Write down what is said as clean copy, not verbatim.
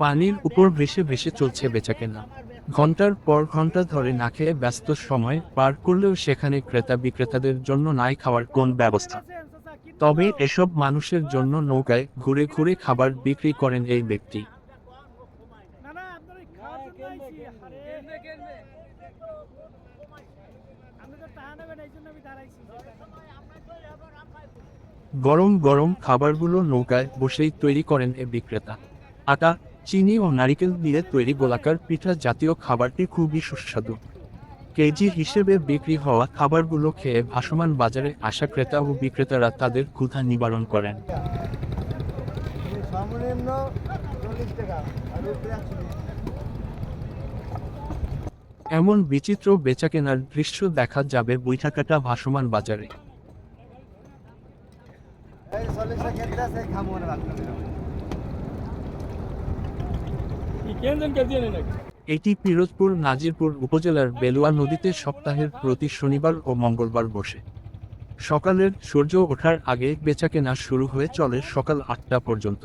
পানির উপর ভেসে ভেসে চলছে বেচাকেনা। ঘন্টার পর ঘন্টা ধরে না খেয়ে ব্যস্ত সময় পার করলেও সেখানে ক্রেতা বিক্রেতাদের জন্য নাই খাওয়ার কোন ব্যবস্থা। তবে এসব মানুষের জন্য নৌকায় ঘুরে ঘুরে খাবার বিক্রি করেন এই ব্যক্তি। গরম গরম খাবারগুলো নৌকায় বসেই তৈরি করেন এ বিক্রেতা। আটা, চিনি ও নারিকেল দিয়ে তৈরি গোলাকার পিঠা জাতীয় খাবারটি খুবই সুস্বাদু। কেজি হিসেবে বিক্রি হওয়া খাবারগুলো খেয়ে ভাসমান বাজারে আসা ক্রেতা ও বিক্রেতারা তাদের ক্ষুধা নিবারণ করেন। এমন বিচিত্র বেচাকেনার দৃশ্য দেখা যাবে বৈঠাকাটা ভাসমান বাজারে। এটি পিরোজপুর নাজিরপুর উপজেলার বেলুয়া নদীতে সপ্তাহের প্রতি শনিবার ও মঙ্গলবার বসে। সকালের সূর্য ওঠার আগে বেচাকেনা শুরু হয়ে চলে সকাল 8টা পর্যন্ত।